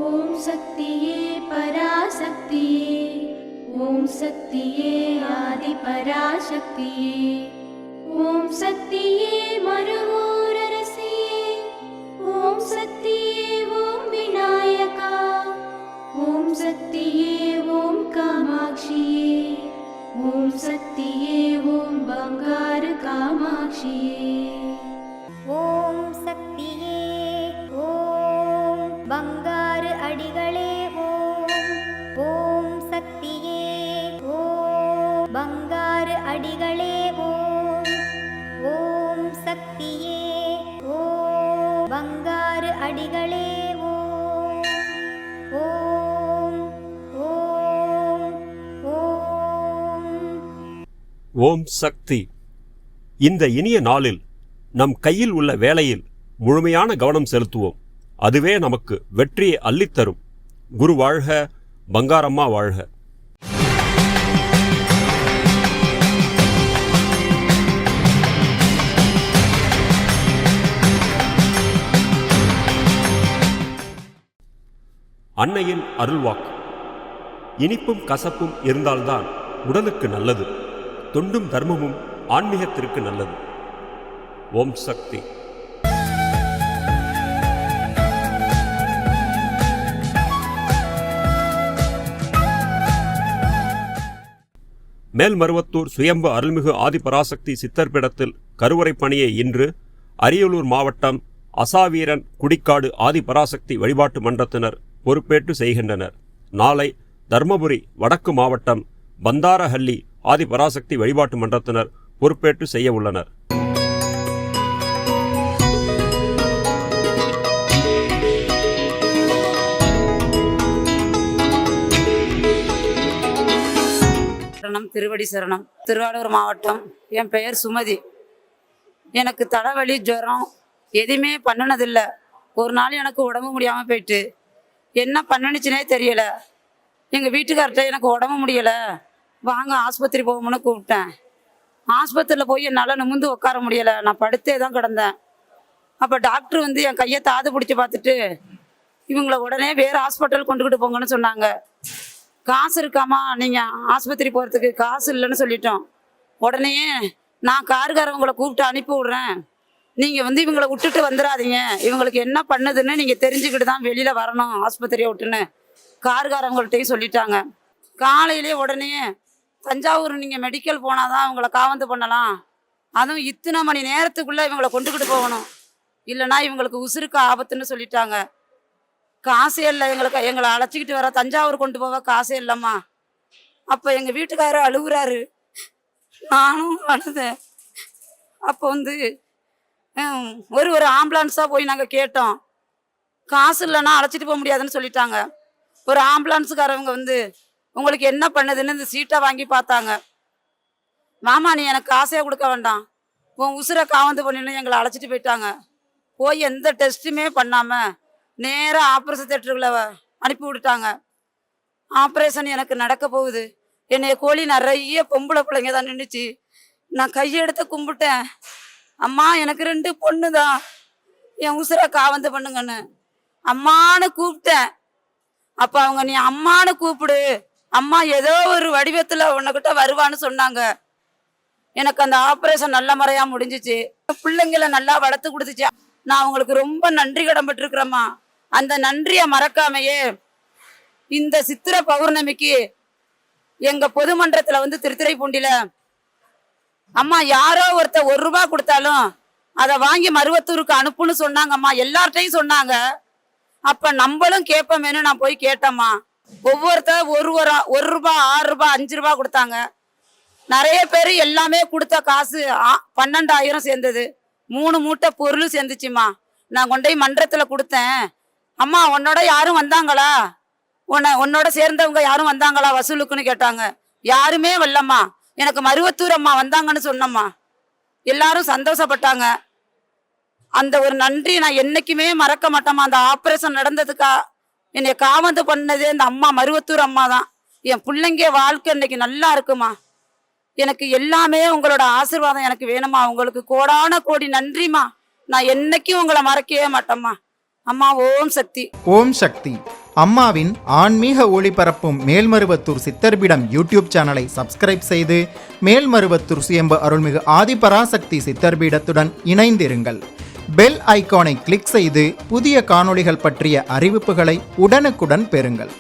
ஓம் சக்தியே பராசக்தியே, ஓம் சக்தியே ஆதி பராசக்தியே, ஓம் சக்தியே மறுவூரரசியே, ஓம் சக்தியே ஓம் விநாயகா, ஓம் சக்தியே ஓம் காமாட்சியே, ஓம் சக்தியே ஓம் பங்காரு காமாட்சியே. ஓம் சக்தியே ஓம் பங்காரு அடிகளே ஓம். ஓம் சக்தியே ஓம் பங்காரு அடிகளே ஓம். ஓம் சக்தியே ஓம் பங்காரு அடிகளே ஓம். ஓம் ஓம் ஓம். ஓம் சக்தி. இந்த இனிய நாளில் நம் கையில் உள்ள வேலையில் முழுமையான கவனம் செலுத்துவோம். அதுவே நமக்கு வெற்றியை அள்ளித்தரும். குரு வாழ்க, பங்காரம்மா வாழ்க. அன்னையின் அருள்வாக்கு. இனிப்பும் கசப்பும் இருந்தால்தான் உடலுக்கு நல்லது. தொண்டும் தர்மமும் ஆன்மீகத்திற்கு நல்லது. ஓம் சக்தி. மேல்மருவத்தூர் சுயம்பு அருள்மிகு ஆதிபராசக்தி சித்தர் பீடத்தில் கருவறை பணியை இன்று அரியலூர் மாவட்டம் அசாவீரன் குடிக்காடு ஆதிபராசக்தி வழிபாட்டு மன்றத்தினர் பொறுப்பேற்று செய்கின்றனர். நாளை தர்மபுரி வடக்கு மாவட்டம் பந்தாரஹள்ளி ஆதிபராசக்தி வழிபாட்டு மன்றத்தினர் பொறுப்பேற்று செய்ய உள்ளனர். திருவடி சரணம். திருவாரூர் மாவட்டம். என் பெயர் சுமதி. எனக்கு தலைவலி, ஜுரம் எதுவுமே பண்ணினதில்லை. ஒரு நாள் எனக்கு உடம்பு முடியாமல் போயிட்டு என்ன பண்ணுச்சுனே தெரியலை. எங்கள் வீட்டுக்கார்ட்ட எனக்கு உடம்பு முடியலை, வாங்க ஆஸ்பத்திரி போகணும்னு கூப்பிட்டேன். ஆஸ்பத்திரியில் போய் என்னால் நிமிர்ந்து உட்கார முடியலை. நான் படுத்தே தான் கிடந்தேன். அப்போ டாக்டர் வந்து என் கையை தாது பிடிச்சி பார்த்துட்டு இவங்களை உடனே வேறு ஹாஸ்பிட்டல் கொண்டுக்கிட்டு போங்கன்னு சொன்னாங்க. காசு இருக்காமா, நீங்கள் ஆஸ்பத்திரி போகிறதுக்கு காசு இல்லைன்னு சொல்லிட்டோம். உடனே நான் காருக்காரவங்களை கூப்பிட்டு அனுப்பி விட்றேன், நீங்கள் வந்து இவங்களை விட்டுட்டு வந்துடாதீங்க, இவங்களுக்கு என்ன பண்ணுதுன்னு நீங்கள் தெரிஞ்சுக்கிட்டு தான் வெளியில் வரணும் ஆஸ்பத்திரியை விட்டுன்னு காருக்காரவங்கள்ட்டையும் சொல்லிட்டாங்க. காலையிலே உடனே தஞ்சாவூர் நீங்கள் மெடிக்கல் போனால் தான் இவங்களை காவந்து பண்ணலாம், அதுவும் இத்தனை மணி நேரத்துக்குள்ளே இவங்களை கொண்டுக்கிட்டு போகணும், இல்லைனா இவங்களுக்கு உசுருக்கு ஆபத்துன்னு சொல்லிட்டாங்க. காசே இல்லை, எங்களை அழைச்சிக்கிட்டு வர தஞ்சாவூர் கொண்டு போக காசே இல்லைம்மா. அப்போ எங்கள் வீட்டுக்காரர் அழுகுறாரு, நானும் அழுதேன். அப்போ வந்து ஒரு ஆம்புலன்ஸாக போய் நாங்கள் கேட்டோம். காசு இல்லைன்னா அழைச்சிட்டு போக முடியாதுன்னு சொல்லிட்டாங்க. ஒரு ஆம்புலன்ஸுக்காரவங்க வந்து உங்களுக்கு என்ன பண்ணுதுன்னு இந்த சீட்டை வாங்கி பார்த்தாங்க. மாமா, நீ எனக்கு காசே கொடுக்க வேண்டாம், உன் உசுரை காவந்து பண்ணின்னு எங்களை அழைச்சிட்டு போயிட்டாங்க. போய் எந்த டெஸ்ட்டுமே பண்ணாமல் நேராக ஆப்ரேஷன் தேட்டருக்குள்ள அனுப்பி விட்டுட்டாங்க. ஆப்ரேஷன் எனக்கு நடக்க போகுது. என்னைய கோழி நிறைய பொம்பளை பிள்ளைங்க தான் நின்றுச்சு. நான் கையெடுத்து கும்பிட்டேன், அம்மா எனக்கு 2 பொண்ணு தான், என் உசுரை காவந்து பண்ணுங்கன்னு அம்மானு கூப்பிட்டேன். அப்போ அவங்க நீ அம்மானு கூப்பிடு, அம்மா ஏதோ ஒரு வடிவத்தில் உன்னைக்கிட்ட வருவான்னு சொன்னாங்க. எனக்கு அந்த ஆப்ரேஷன் நல்ல முறையாக முடிஞ்சிச்சு. பிள்ளைங்களை நல்லா வளர்த்து கொடுத்துச்சு. நான் அவங்களுக்கு ரொம்ப நன்றி கடன்பட்டுருக்குறேம்மா. அந்த நன்றியை மறக்காமையே இந்த சித்திர பௌர்ணமிக்கு எங்க பொதுமன்றத்துல வந்து திருத்துறைப்பூண்டியில அம்மா யாரோ ஒருத்தர் 1 ரூபா கொடுத்தாலும் அதை வாங்கி மருவத்தூருக்கு அனுப்புன்னு சொன்னாங்கம்மா. எல்லார்ட்டையும் சொன்னாங்க. அப்ப நம்மளும் கேட்போமேனு நான் போய் கேட்டேம்மா. ஒவ்வொருத்தர் 1 ரூபா, 6 ரூபா, 5 ரூபா கொடுத்தாங்க. நிறைய பேர் எல்லாமே கொடுத்த காசு 12,000 சேர்ந்தது. 3 மூட்டை பொருள் சேர்ந்துச்சுமா. நான் கொண்டு போய் மன்றத்தில் கொடுத்தேன். அம்மா உன்னோட யாரும் வந்தாங்களா, உன்னோட சேர்ந்தவங்க யாரும் வந்தாங்களா வசூலுக்குன்னு கேட்டாங்க. யாருமே வரலம்மா, எனக்கு மருவத்தூர் அம்மா வந்தாங்கன்னு சொன்னம்மா. எல்லாரும் சந்தோஷப்பட்டாங்க. அந்த ஒரு நன்றி நான் என்னைக்குமே மறக்க மாட்டேம்மா. அந்த ஆப்ரேஷன் நடந்ததுக்கா என்னை காவந்து பண்ணது அந்த அம்மா, மருவத்தூர் அம்மா தான். என் பிள்ளைங்க வாழ்க்கை இன்னைக்கு நல்லா இருக்குமா. எனக்கு எல்லாமே உங்களோட ஆசீர்வாதம் எனக்கு வேணுமா. உங்களுக்கு கோடான கோடி நன்றிமா. நான் என்னைக்கும் உங்களை மறக்கவே மாட்டேம்மா. அம்மா ஓம் சக்தி. ஓம் சக்தி. அம்மாவின் ஆன்மீக ஒளிபரப்பும் மேல்மருவத்தூர் சித்தர்பீடம் யூடியூப் சேனலை சப்ஸ்கிரைப் செய்து மேல்மருவத்தூர் சுயம்பு அருள்மிகு ஆதிபராசக்தி சித்தர்பீடத்துடன் இணைந்திருங்கள். பெல் ஐகானை கிளிக் செய்து புதிய காணொளிகள் பற்றிய அறிவிப்புகளை உடனுக்குடன் பெறுங்கள்.